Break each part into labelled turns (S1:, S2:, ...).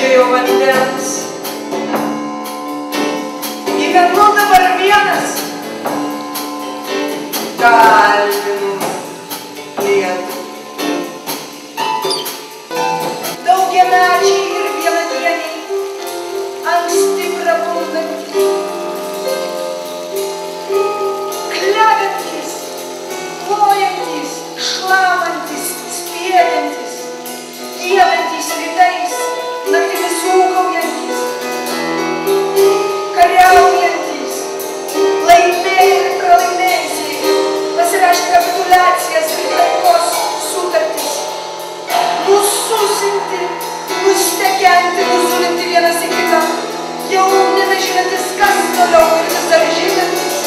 S1: neišėjo vandens. Gyvenu dabar vienas, kalbinu lietų. Daugiamečiai ir vienadieniai, anksti prabundantys, klebiantys, plojantys, šlamantys, spiegiantys, giedantys rytais, naktimis ūkaujantys, kariaujantys, laimėję ir pralaimėjusiai, pasirašę kapituliacijas ir taikos sutartis, nususinti, nustekenti, nuzulinti vienas į kitą, jau nebežinantis, kas toliau ir vis dar žinantis,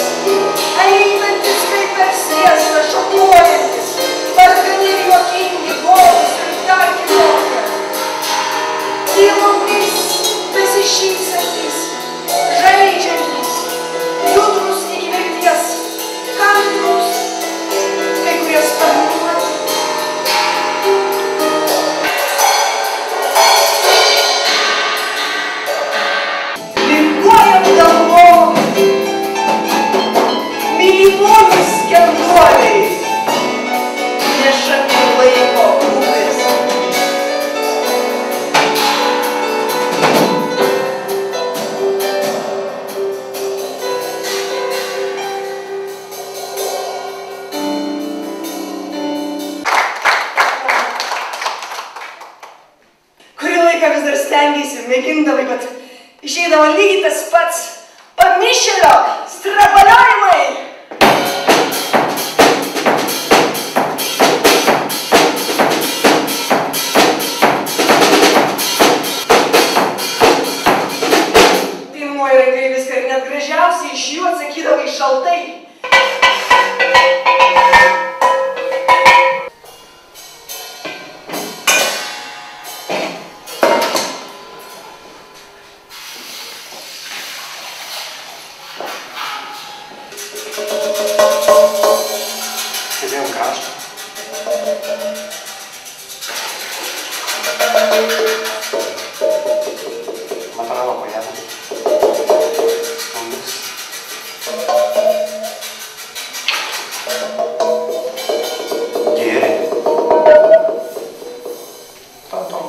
S1: einantis kaip per sviestą, šokuojantis, vargani ir juokingi, godūs ir dar kitokie, tylomis besišypsantys, žaidžiantys, judrūs iki mirties, kantrūs, kai kurie sparnuoti. Linguojam galvom, mylimoji skenduoliai, nešami laiko upės. Kurį laiką vis dar stengiasi, mėgindavai, bet išeidavo lygiai tas pats pamišėlio strapaliojimai. Pirmoji rankai viską ir net gražiausiai iš jų atsakydavai šaltai.
S2: Sėdėjom kraštą. Mataravo pojadą. Skundas. Gėrė. Atom.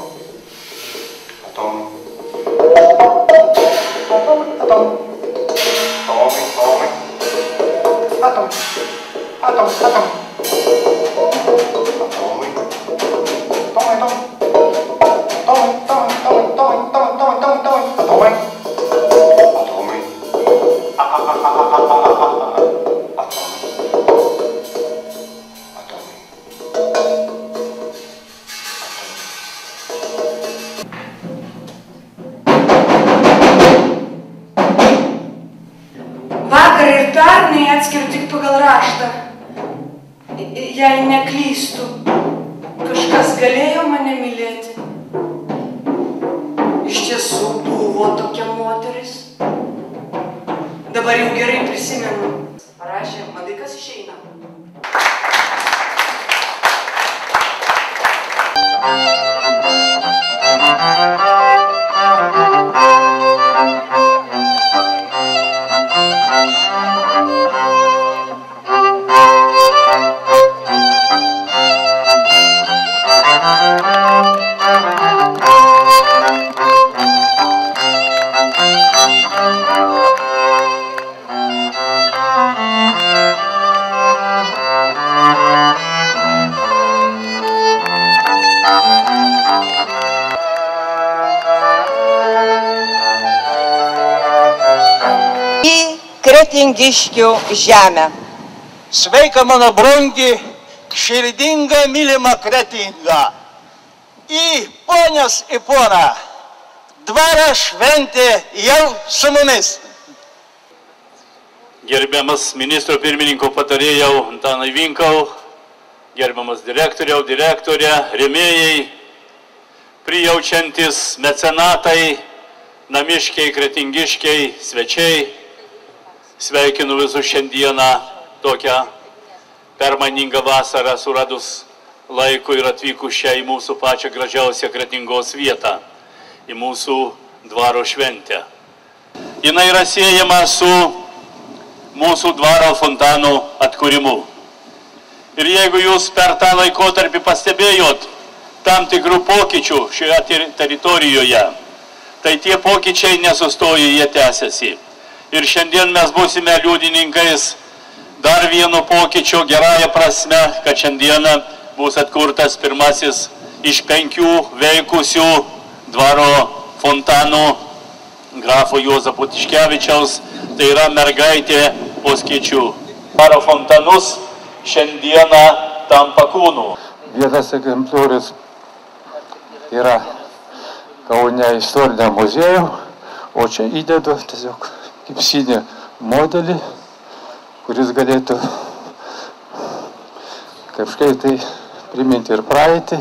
S1: Vakar ir pernai atskiriu tik pagal raštą. Jei neklystu, kažkas galėjo mane mylėti. Iš tiesų buvo tokia moteris. Dabar jau gerai prisimenu. Parašė, matai, kas išeina.
S3: Kretingiškių žemę.
S4: Sveika mano brangi, širdinga, mylima Kretinga. Į ponios į poną. Dvaro šventė jau su mumis.
S5: Gerbiamas ministro pirmininko patarėjau Antanai Vinkau, gerbiamas direktoriau, direktorė, rėmėjai, prijaučiantis mecenatai, namiškiai, kretingiškiai, svečiai. Sveikinu visus šiandieną tokią permainingą vasarą suradus laiko ir atvykus šią į mūsų pačią gražiausią Kretingos vietą. į mūsų dvaro šventę. Jis yra siejama su mūsų dvaro fontano atkūrimu. Ir jeigu jūs per tą laikotarpį pastebėjot tam tikrų pokyčių šioje teritorijoje, tai tie pokyčiai nesustoja, jie tęsiasi. Ir šiandien mes būsime liudininkais dar vieno pokyčio gerąją prasme, kad šiandieną bus atkurtas pirmasis iš 5 veikusių dvaro fontanų grafo Juozapo Tiškevičiaus, tai yra mergaitė po skėčių. Dvaro fontanus šiandieną tampa kūnu.
S6: Vienas egzempliorius yra Kaune istoriniam muziejų, o čia įdedu tiesiog gipsinį modelį, kuris galėtų kažkaip tai priminti ir praeitį,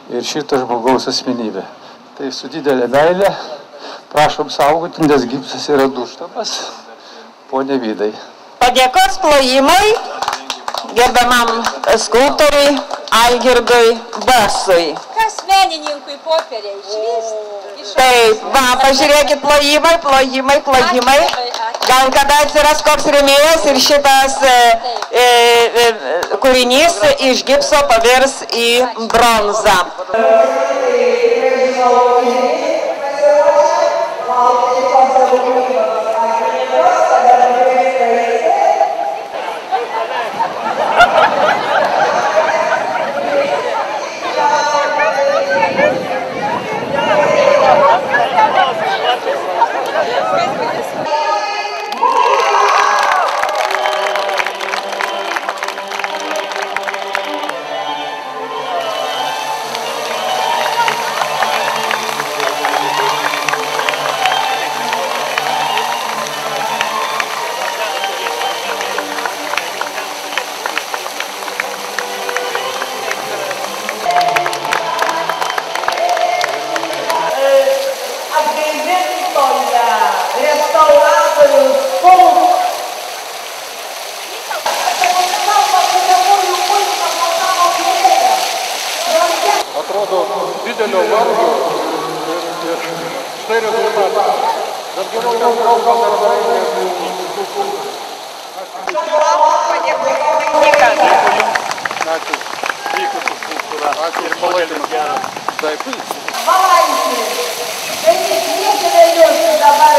S6: ir šito žmogaus asmenybę. Tai su didelė meilė prašom saugoti, nes gipsas yra duštamas, pone Vydai.
S3: Padėkos plojimai gerbiamam skulptoriui Algirdui Basui.
S7: Kas menininkui popieriai išvyst?
S3: Taip, va, pažiūrėkit, plojimai. Gal kada atsiras koks rėmėjas ir šitas kūrinys iš gipso pavirs į bronzą.
S6: Atrodo didelio vargo ir štai rezultatas. Bet geriau nekalbam darbai. Ačiū. Vykusi skulptūra. Ačiū ir palaikymas geras. Taip.
S1: Valaitė, tai tik niekada jūs dabar